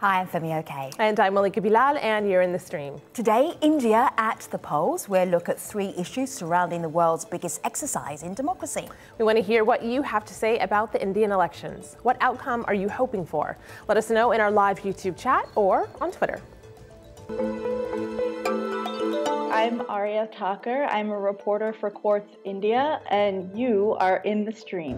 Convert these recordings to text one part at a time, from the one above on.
Hi, I'm Femi Okay. And I'm Malika Bilal, and you're in the stream. Today, India at the polls. We'll look at 3 issues surrounding the world's biggest exercise in democracy. We want to hear what you have to say about the Indian elections. What outcome are you hoping for? Let us know in our live YouTube chat or on Twitter. I'm Arya Thakur. I'm a reporter for Quartz India, and you are in the stream.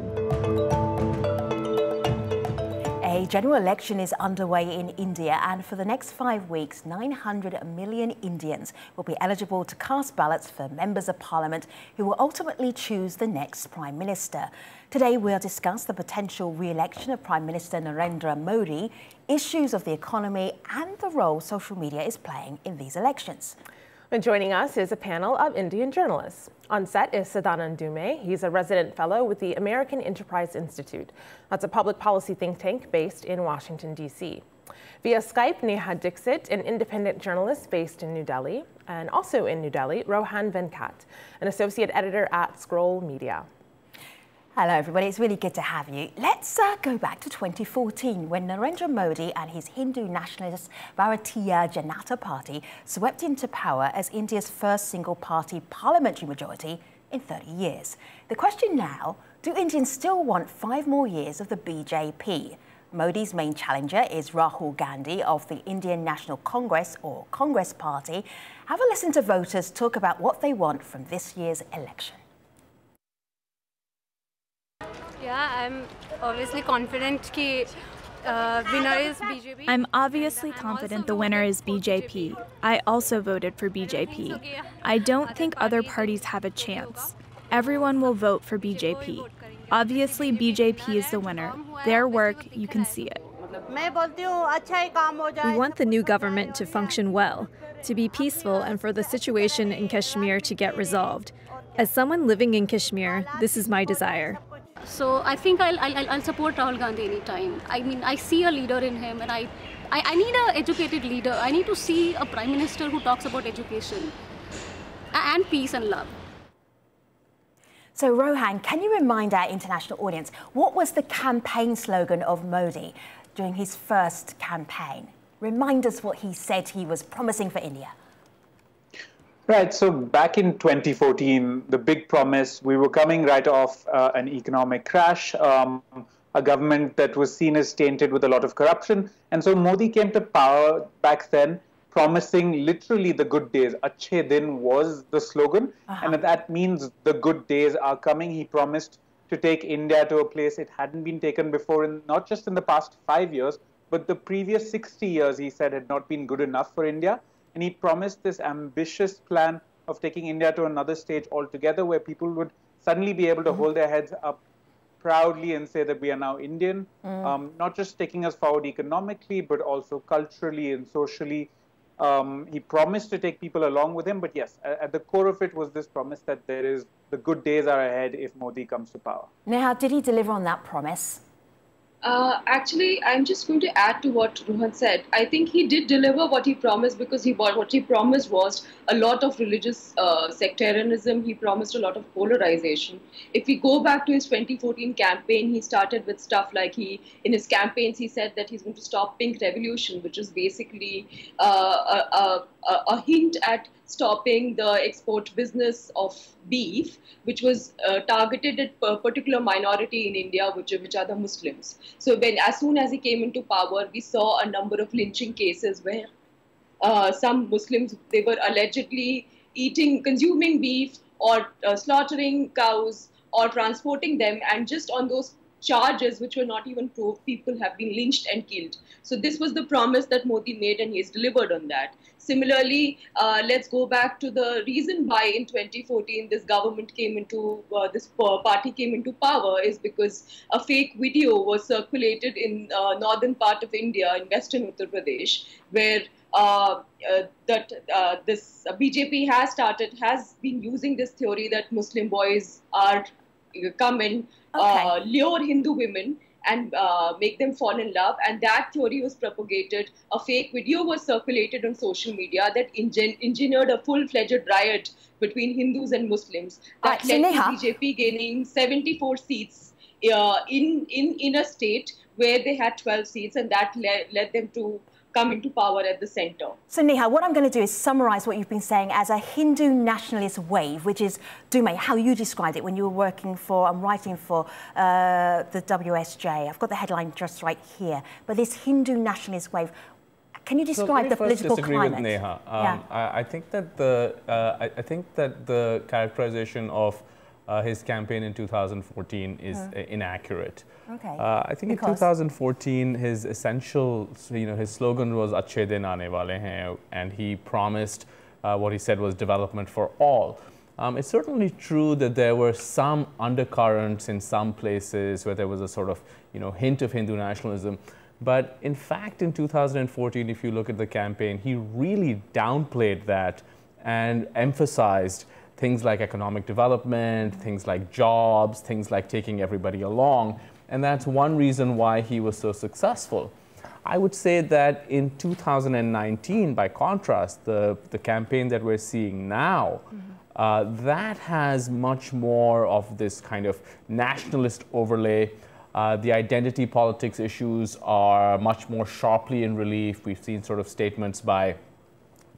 A general election is underway in India, and for the next 5 weeks, 900 million Indians will be eligible to cast ballots for members of parliament who will ultimately choose the next Prime Minister. Today, we'll discuss the potential re-election of Prime Minister Narendra Modi, issues of the economy, and the role social media is playing in these elections. And joining us is a panel of Indian journalists. On set is Sadanand Dume. He's a resident fellow with the American Enterprise Institute. That's a public policy think tank based in Washington, D.C. Via Skype, Neha Dixit, an independent journalist based in New Delhi, and also in New Delhi, Rohan Venkat, an associate editor at Scroll Media. Hello, everybody. It's really good to have you. Let's go back to 2014, when Narendra Modi and his Hindu nationalist Bharatiya Janata Party swept into power as India's first single-party parliamentary majority in 30 years. The question now, do Indians still want 5 more years of the BJP? Modi's main challenger is Rahul Gandhi of the Indian National Congress, or Congress Party. Have a listen to voters talk about what they want from this year's election. Yeah, I'm obviously confident that winner is BJP. I'm obviously confident the winner is BJP. I also voted for BJP. I don't think other parties have a chance. Everyone will vote for BJP. Obviously, BJP is the winner. Their work, you can see it. We want the new government to function well, to be peaceful, and for the situation in Kashmir to get resolved. As someone living in Kashmir, this is my desire. So I think I'll support Rahul Gandhi anytime. I mean, I see a leader in him, and I need an educated leader. I need to see a prime minister who talks about education and peace and love. So, Rohan, can you remind our international audience, what was the campaign slogan of Modi during his first campaign? Remind us what he said he was promising for India. Right. So back in 2014, the big promise, we were coming right off an economic crash, a government that was seen as tainted with a lot of corruption. And so Modi came to power back then, promising literally the good days. Achhe din was the slogan. And that means the good days are coming. He promised to take India to a place it hadn't been taken before, not just in the past 5 years, but the previous 60 years, he said, had not been good enough for India. And he promised this ambitious plan of taking India to another stage altogether, where people would suddenly be able to hold their heads up proudly and say that we are now Indian, not just taking us forward economically, but also culturally and socially. He promised to take people along with him. But yes, at the core of it was this promise that the good days are ahead if Modi comes to power. Now, did he deliver on that promise? Actually, I'm just going to add to what Rohan said. I think he did deliver what he promised, because what he promised was a lot of religious sectarianism. He promised a lot of polarization. If we go back to his 2014 campaign, he started with stuff like in his campaigns, he said that he's going to stop pink revolution, which is basically a hint at stopping the export business of beef, which was targeted at a particular minority in India, which are the Muslims. So as soon as he came into power, we saw a number of lynching cases where some Muslims, they were allegedly consuming beef or slaughtering cows or transporting them, and just on those charges which were not even proved, people have been lynched and killed. So this was the promise that Modi made, and he has delivered on that. Similarly, let's go back to the reason why in 2014 this government came into, this party came into power, is because a fake video was circulated in northern part of India, in western Uttar Pradesh, where this BJP has been using this theory that Muslim boys come and lure Hindu women and make them fall in love. And that theory was propagated. A fake video was circulated on social media that engineered a full-fledged riot between Hindus and Muslims. That led to BJP gaining 74 seats in a state where they had 12 seats, and that led them to come into power at the center. So Neha, what I'm going to do is summarize what you've been saying as a Hindu nationalist wave, which is, Dume, how you described it when you were working for and writing for the WSJ. I've got the headline just right here. But this Hindu nationalist wave, can you describe the political climate? With Neha. I think that the characterization of his campaign in 2014 is inaccurate. Okay. I think in 2014, his essential, his slogan was "Achhe din aane wale hain," and he promised what he said was development for all. It's certainly true that there were some undercurrents in some places where there was a sort of, hint of Hindu nationalism. But in fact, in 2014, if you look at the campaign, he really downplayed that and emphasized things like economic development, things like jobs, things like taking everybody along. And that's one reason why he was so successful. I would say that in 2019, by contrast, the campaign that we're seeing now, that has much more of this kind of nationalist overlay. The identity politics issues are much more sharply in relief. We've seen sort of statements by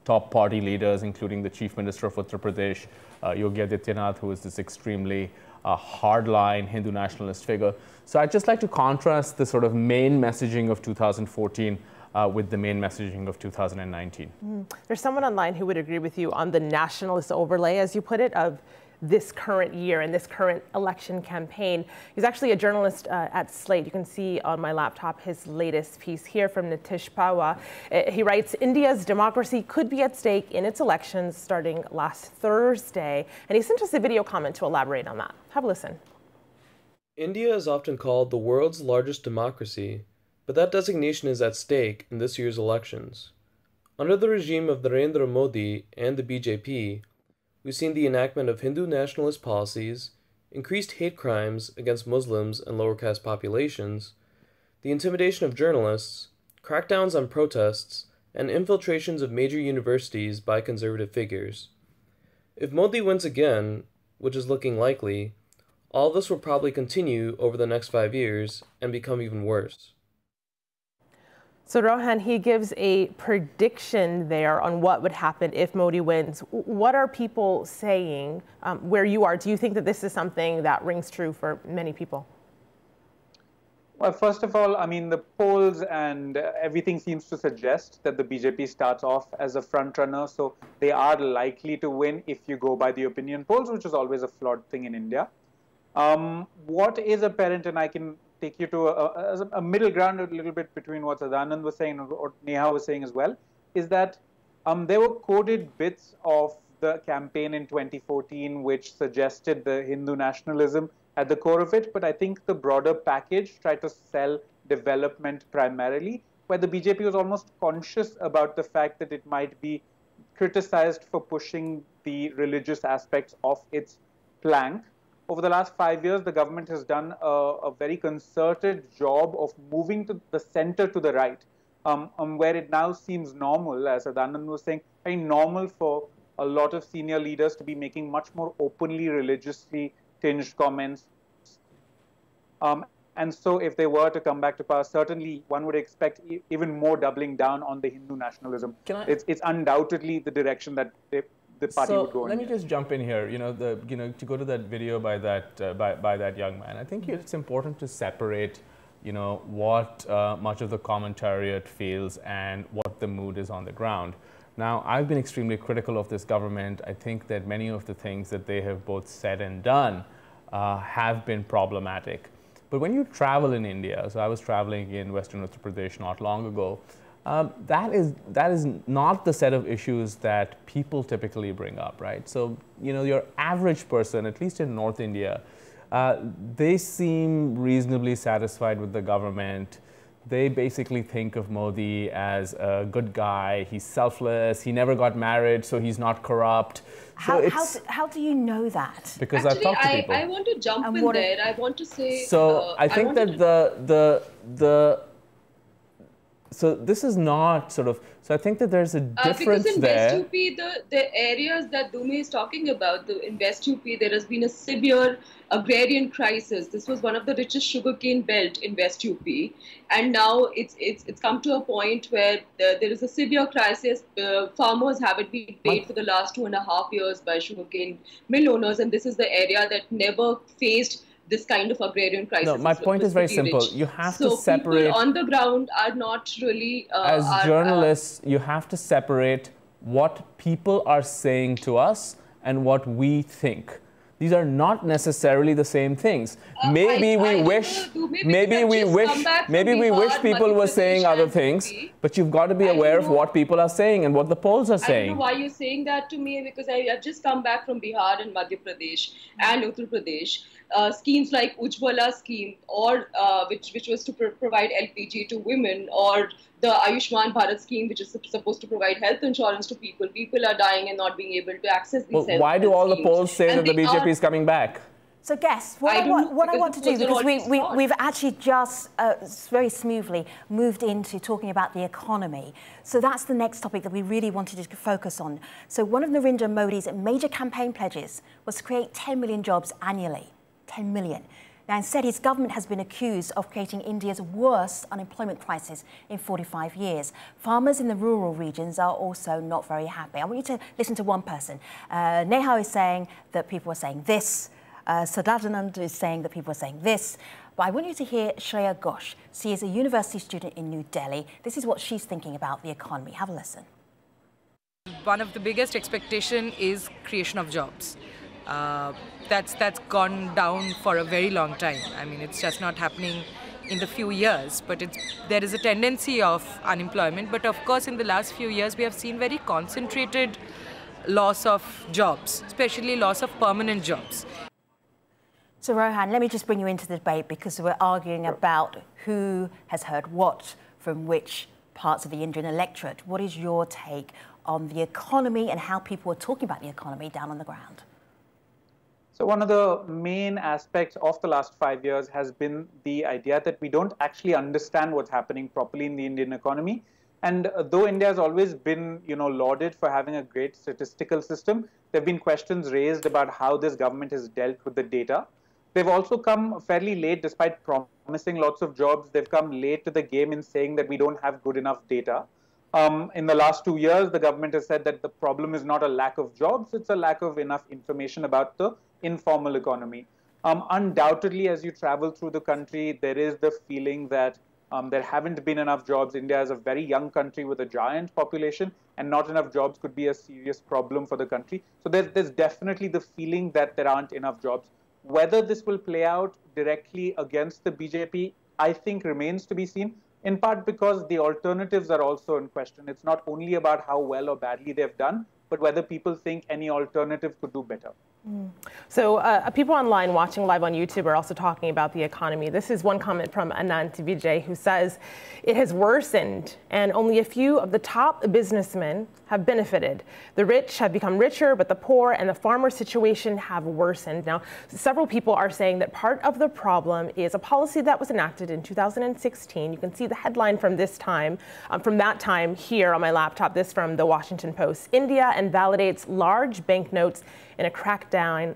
top party leaders, including the Chief Minister of Uttar Pradesh, Yogi Adityanath, who is this extremely hardline Hindu nationalist figure. So I'd just like to contrast the sort of main messaging of 2014 with the main messaging of 2019. There's someone online who would agree with you on the nationalist overlay, as you put it, of this current year and this current election campaign. He's actually a journalist at Slate. You can see on my laptop his latest piece here from Nitish Pawa. He writes, India's democracy could be at stake in its elections starting last Thursday. And he sent us a video comment to elaborate on that. Have a listen. India is often called the world's largest democracy, but that designation is at stake in this year's elections. Under the regime of Narendra Modi and the BJP, we've seen the enactment of Hindu nationalist policies, increased hate crimes against Muslims and lower caste populations, the intimidation of journalists, crackdowns on protests, and infiltrations of major universities by conservative figures. If Modi wins again, which is looking likely, all this will probably continue over the next 5 years and become even worse. So Rohan, he gives a prediction there on what would happen if Modi wins. What are people saying where you are? Do you think that this is something that rings true for many people? Well, first of all, I mean, the polls and everything seems to suggest that the BJP starts off as a front runner. So they are likely to win if you go by the opinion polls, which is always a flawed thing in India. What is apparent, and I can take you to a middle ground a little bit between what Sadanand was saying and what Neha was saying as well, is that there were coded bits of the campaign in 2014 which suggested the Hindu nationalism at the core of it, but I think the broader package tried to sell development primarily, where the BJP was almost conscious about the fact that it might be criticized for pushing the religious aspects of its plank. Over the last 5 years, the government has done a very concerted job of moving to the center to the right, where it now seems normal, as Adanand was saying, very normal for a lot of senior leaders to be making much more openly religiously tinged comments. And so if they were to come back to power, certainly one would expect even more doubling down on the Hindu nationalism. It's undoubtedly the direction that the party would go in. Let me just jump in here. To go to that video by that young man, I think it's important to separate, what much of the commentariat feels and what the mood is on the ground. Now, I've been extremely critical of this government. I think that many of the things that they have both said and done have been problematic. But when you travel in India, so I was traveling in Western Uttar Pradesh not long ago, that is not the set of issues that people typically bring up, right? So, your average person, at least in North India, they seem reasonably satisfied with the government. They basically think of Modi as a good guy. He's selfless. He never got married, so he's not corrupt. How do you know that? Because actually, I've talked to people. I want to jump in there. I want to say. So I think that So this is not sort of, so I think that there's a difference because in there. West UP, the areas that Dume is talking about, in West UP, there has been a severe agrarian crisis. This was one of the richest sugarcane belt in West UP. And now it's come to a point where there is a severe crisis. Farmers haven't been paid for the last 2.5 years by sugarcane mill owners. And this is the area that never faced this kind of agrarian crisis. No, my point is very simple. You have to separate. People on the ground are not really. As journalists, you have to separate what people are saying to us and what we think. These are not necessarily the same things. Maybe we wish people were saying other things, but you've got to be aware of what people are saying and what the polls are saying. I don't know why you're saying that to me, because I've just come back from Bihar and Madhya Pradesh and Uttar Pradesh. Schemes like Ujjwala scheme, or which was to provide LPG to women, or the Ayushman Bharat scheme, which is supposed to provide health insurance to people. People are dying and not being able to access these health why do all the polls say that the BJP is coming back? So guess what I want to do, because we've actually just very smoothly moved into talking about the economy. So that's the next topic that we really wanted to focus on. So one of Narendra Modi's major campaign pledges was to create 10 million jobs annually. 10 million. Now, instead, his government has been accused of creating India's worst unemployment crisis in 45 years. Farmers in the rural regions are also not very happy. I want you to listen to one person. Neha is saying that people are saying this. Sadanand is saying that people are saying this. But I want you to hear Shreya Ghosh. She is a university student in New Delhi. This is what she's thinking about the economy. Have a listen. One of the biggest expectations is creation of jobs. That's gone down for a very long time. I mean, it's just not happening in the few years, but there is a tendency of unemployment. But of course, in the last few years, we have seen very concentrated loss of jobs, especially loss of permanent jobs. So Rohan, let me just bring you into the debate, because we're arguing about who has heard what from which parts of the Indian electorate. What is your take on the economy and how people are talking about the economy down on the ground? So one of the main aspects of the last 5 years has been the idea that we don't actually understand what's happening properly in the Indian economy. And though India has always been, lauded for having a great statistical system, there have been questions raised about how this government has dealt with the data. They've also come fairly late, despite promising lots of jobs. They've come late to the game in saying that we don't have good enough data. In the last 2 years, the government has said that the problem is not a lack of jobs, it's a lack of enough information about the informal economy. Undoubtedly, as you travel through the country, there is the feeling that there haven't been enough jobs. India is a very young country with a giant population, and not enough jobs could be a serious problem for the country. So there's definitely the feeling that there aren't enough jobs. Whether this will play out directly against the BJP, I think remains to be seen, in part because the alternatives are also in question. It's not only about how well or badly they've done, but whether people think any alternative could do better. So people online watching live on YouTube are also talking about the economy. This is one comment from Anant Vijay, who says it has worsened and only a few of the top businessmen have benefited. The rich have become richer, but the poor and the farmer situation have worsened. Now, several people are saying that part of the problem is a policy that was enacted in 2016. You can see the headline from that time here on my laptop, this from the Washington Post. India invalidates large banknotes in a crackdown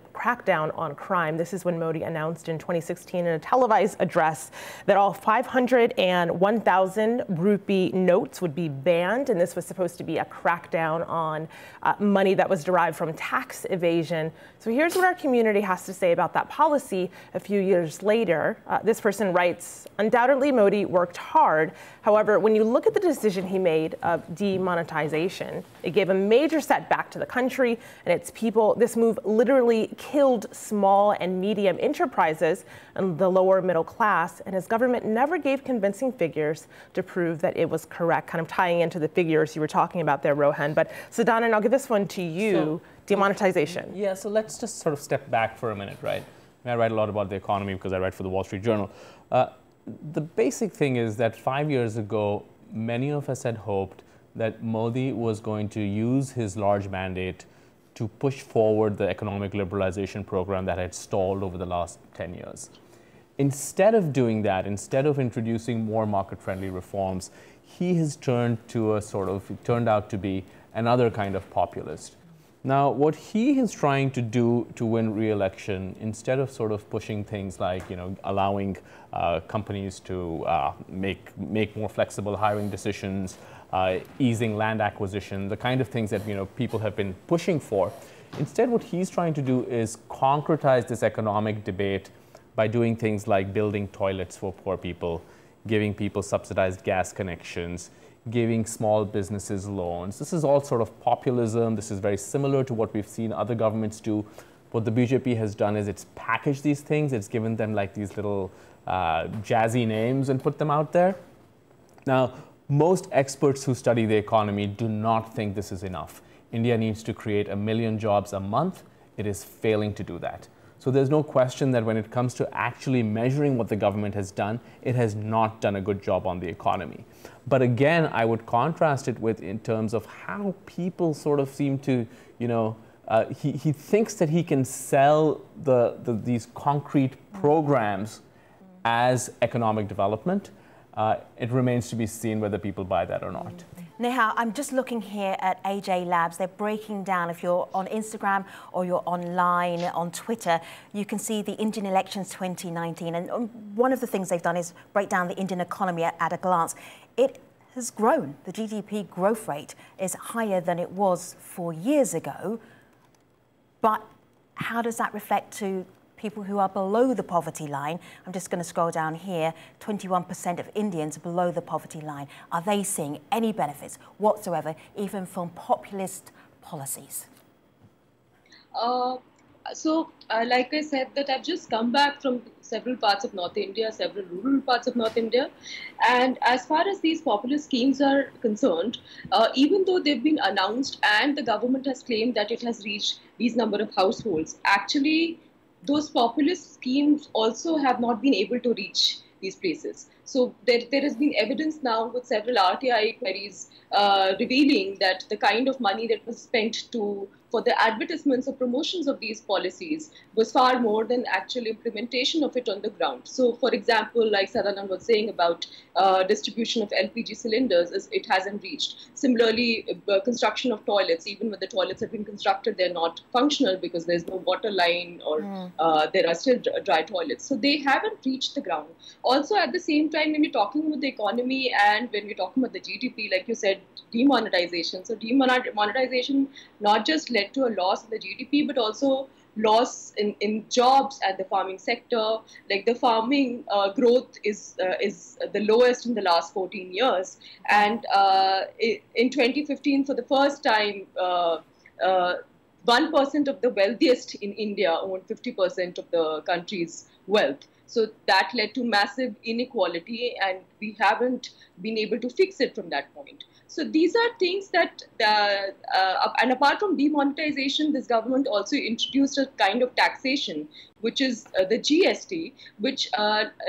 on crime. This is when Modi announced in 2016 in a televised address that all 500 and 1,000 rupee notes would be banned, and this was supposed to be a crackdown on money that was derived from tax evasion. So here's what our community has to say about that policy a few years later. This person writes, undoubtedly Modi worked hard. However, when you look at the decision he made of demonetization, it gave a major setback to the country and its people. This move literally killed small and medium enterprises and the lower middle class, and his government never gave convincing figures to prove that it was correct, kind of tying into the figures you were talking about there, Rohan. But Sadanand, I'll give this one to you, demonetization. Yeah, so let's just sort of step back for a minute, right? I write a lot about the economy because I write for the Wall Street Journal. The basic thing is that 5 years ago, many of us had hoped that Modi was going to use his large mandate to push forward the economic liberalization program that had stalled over the last 10 years. Instead of doing that, instead of introducing more market-friendly reforms, he has turned out to be another kind of populist. Now, what he is trying to do to win re-election, instead of sort of pushing things like, allowing companies to make more flexible hiring decisions, easing land acquisition, the kind of things that people have been pushing for, instead what he's trying to do is concretize this economic debate by doing things like building toilets for poor people, giving people subsidized gas connections, giving small businesses loans. This is all sort of populism. This is very similar to what we've seen other governments do. What the BJP has done is it's packaged these things, it's given them like these little jazzy names and put them out there. Now, most experts who study the economy do not think this is enough. India needs to create 1 million jobs a month. It is failing to do that. So there's no question that when it comes to actually measuring what the government has done, it has not done a good job on the economy. But again, I would contrast it with in terms of how people sort of seem to, he thinks that he can sell these concrete programs as economic development. It remains to be seen whether people buy that or not. Nihal, I'm just looking here at AJ Labs. They're breaking down, if you're on Instagram or you're online on Twitter, you can see the Indian elections 2019. And one of the things they've done is break down the Indian economy at a glance. It has grown. The GDP growth rate is higher than it was 4 years ago. But how does that reflect to people who are below the poverty line? I'm just going to scroll down here. 21% of Indians below the poverty line. Are they seeing any benefits whatsoever, even from populist policies? Like I said, that I've just come back from several parts of North India, several rural parts of North India. And as far as these populist schemes are concerned, even though they've been announced and the government has claimed that it has reached these number of households, actually, those populist schemes also have not been able to reach these places. So there has been evidence now with several RTI queries revealing that the kind of money that was spent for the advertisements or promotions of these policies was far more than actual implementation of it on the ground. So, for example, like Sadanand was saying about distribution of LPG cylinders, it hasn't reached. Similarly, construction of toilets, even when the toilets have been constructed, they're not functional because there's no water line or there are still dry toilets. So they haven't reached the ground. Also, at the same time, when we're talking about the economy and when we're talking about the GDP, like you said, demonetization. So demonetization not just led to a loss in the GDP, but also loss in jobs at the farming sector. Like the farming growth is the lowest in the last 14 years. And in 2015, for the first time, 1% of the wealthiest in India owned 50% of the country's wealth. So that led to massive inequality, and we haven't been able to fix it from that point. So these are things that, and apart from demonetization, this government also introduced a kind of taxation, which is the GST, which,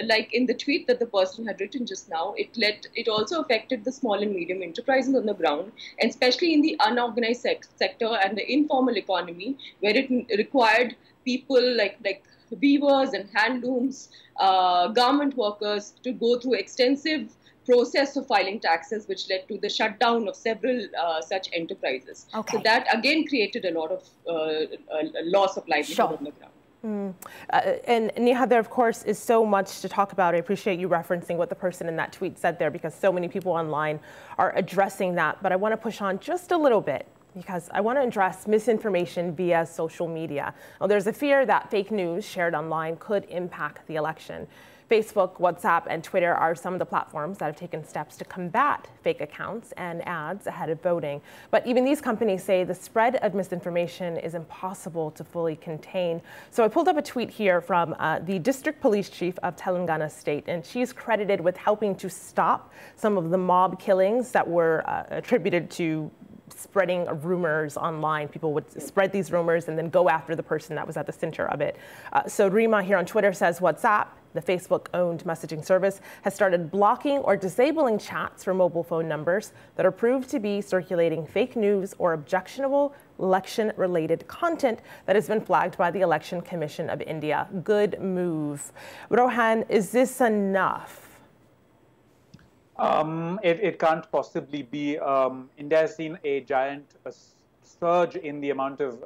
like in the tweet that the person had written just now, it also affected the small and medium enterprises on the ground, and especially in the unorganized sector and the informal economy, where it required people like weavers and handlooms, garment workers to go through extensive process of filing taxes, which led to the shutdown of several such enterprises. Okay. So that again created a lot of loss of livelihood on the ground. And Neha, there of course is so much to talk about. I appreciate you referencing what the person in that tweet said there, because so many people online are addressing that. But I want to push on just a little bit, because I want to address misinformation via social media. Well, there's a fear that fake news shared online could impact the election. Facebook, WhatsApp, and Twitter are some of the platforms that have taken steps to combat fake accounts and ads ahead of voting. But even these companies say the spread of misinformation is impossible to fully contain. So I pulled up a tweet here from the district police chief of Telangana state, and she's credited with helping to stop some of the mob killings that were attributed to spreading rumors online. People would spread these rumors and then go after the person that was at the center of it. So Rima here on Twitter says WhatsApp, the Facebook-owned messaging service, has started blocking or disabling chats for mobile phone numbers that are proved to be circulating fake news or objectionable election-related content that has been flagged by the Election Commission of India. Good move. Rohan, is this enough? It can't possibly be. India has seen a giant surge in the amount of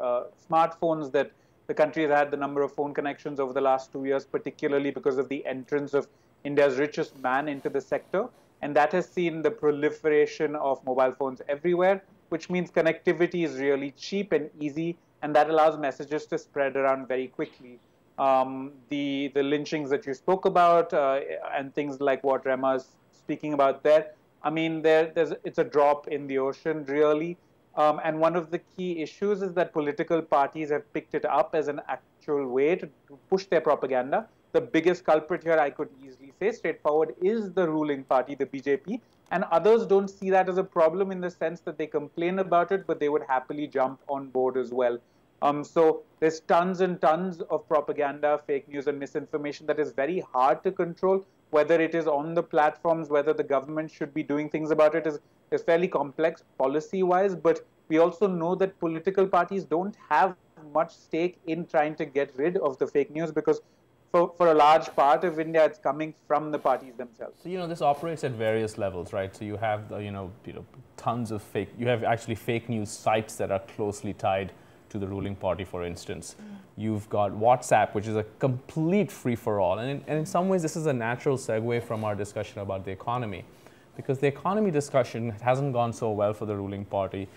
smartphones that the country has had, the number of phone connections over the last 2 years, particularly because of the entrance of India's richest man into the sector. And that has seen the proliferation of mobile phones everywhere, which means connectivity is really cheap and easy, and that allows messages to spread around very quickly. The lynchings that you spoke about and things like what Rema is speaking about there, I mean, it's a drop in the ocean, really. And one of the key issues is that political parties have picked it up as an actual way to push their propaganda. The biggest culprit here, I could easily say, straightforward, is the ruling party, the BJP. And others don't see that as a problem in the sense that they complain about it, but they would happily jump on board as well. So there's tons and tons of propaganda, fake news and misinformation that is very hard to control. Whether it is on the platforms, whether the government should be doing things about it is fairly complex policy-wise. But we also know that political parties don't have much stake in trying to get rid of the fake news, because for a large part of India, it's coming from the parties themselves. So, this operates at various levels, right? So you have, tons of you have actually fake news sites that are closely tied to the ruling party, for instance. You've got WhatsApp, which is a complete free-for-all. And in some ways, this is a natural segue from our discussion about the economy, because the economy discussion hasn't gone so well for the ruling party.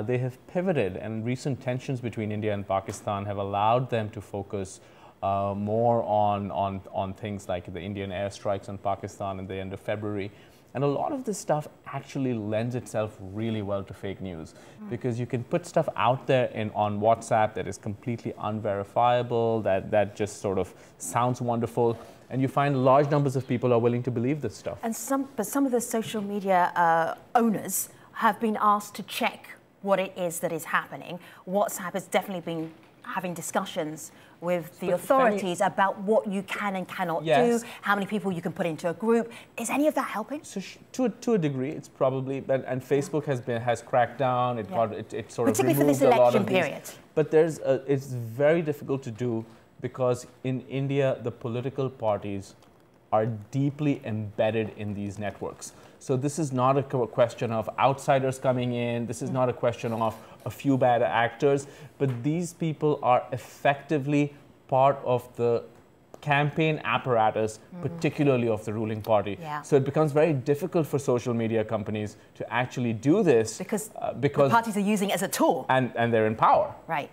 They have pivoted, and recent tensions between India and Pakistan have allowed them to focus more on things like the Indian airstrikes on Pakistan at the end of February. And a lot of this stuff actually lends itself really well to fake news, because you can put stuff out there on WhatsApp that is completely unverifiable, that just sort of sounds wonderful, and you find large numbers of people are willing to believe this stuff. And some of the social media owners have been asked to check what it is that is happening. WhatsApp has definitely been having discussions with the authorities about what you can and cannot do, how many people you can put into a group. Is any of that helping? So to a degree, it's probably, and Facebook has cracked down. It sort of particularly for this removed a lot election of period. But it's very difficult to do, because in India, the political parties are deeply embedded in these networks. So this is not a question of outsiders coming in. This is not a question of a few bad actors, but these people are effectively part of the campaign apparatus, particularly of the ruling party. So it becomes very difficult for social media companies to actually do this because the parties are using it as a tool. And they're in power. Right.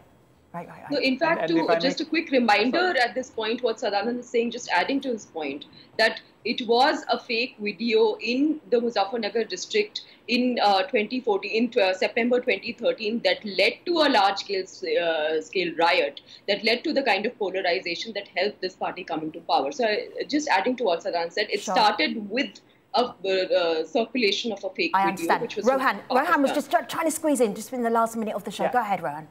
No, in fact, just a quick reminder at this point, what Sadanand is saying, just adding to his point, that it was a fake video in the Muzaffarnagar district in 2014, in September 2013, that led to a large-scale riot, that led to the kind of polarization that helped this party come into power. So just adding to what Sadanand said, it started with a circulation of a fake video, which was Rohan was just trying to squeeze in just in the last minute of the show. Go ahead, Rohan.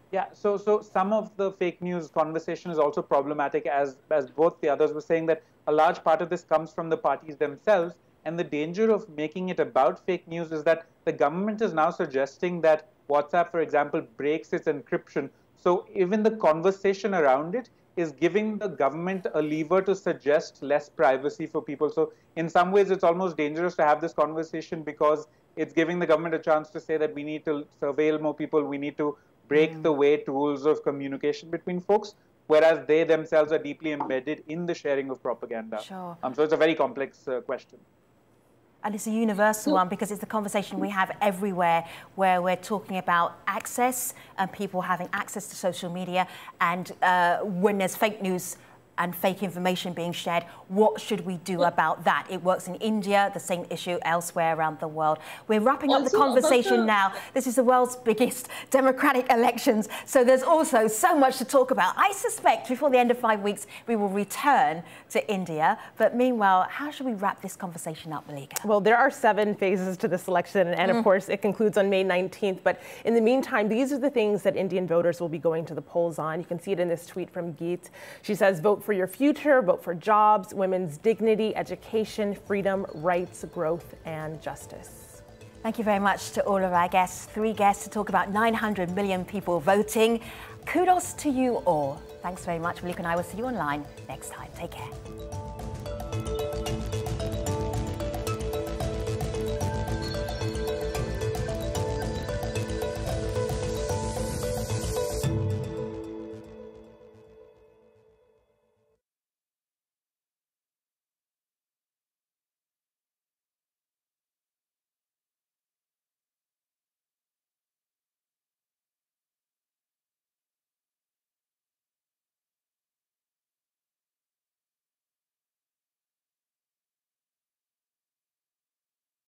Yeah, so some of the fake news conversation is also problematic, as both the others were saying, that a large part of this comes from the parties themselves. And the danger of making it about fake news is that the government is now suggesting that WhatsApp, for example, breaks its encryption. So even the conversation around it is giving the government a lever to suggest less privacy for people. So in some ways, it's almost dangerous to have this conversation, because it's giving the government a chance to say that we need to surveil more people, we need to break the weight rules of communication between folks, whereas they themselves are deeply embedded in the sharing of propaganda. So it's a very complex question. And it's a universal one, because it's the conversation we have everywhere, where we're talking about access and people having access to social media. And when there's fake news and fake information being shared, what should we do about that? It works in India, the same issue elsewhere around the world. We're wrapping up the conversation now. This is the world's biggest democratic elections, so there's also so much to talk about. I suspect before the end of 5 weeks, we will return to India. But meanwhile, how should we wrap this conversation up, Malika? Well, there are 7 phases to this election, and of course, it concludes on May 19th. But in the meantime, these are the things that Indian voters will be going to the polls on. You can see it in this tweet from Geet. She says, vote for your future, vote for jobs, women's dignity, education, freedom, rights, growth, and justice. Thank you very much to all of our guests. 3 guests to talk about 900 million people voting. Kudos to you all. Thanks very much. Malika and I will see you online next time. Take care.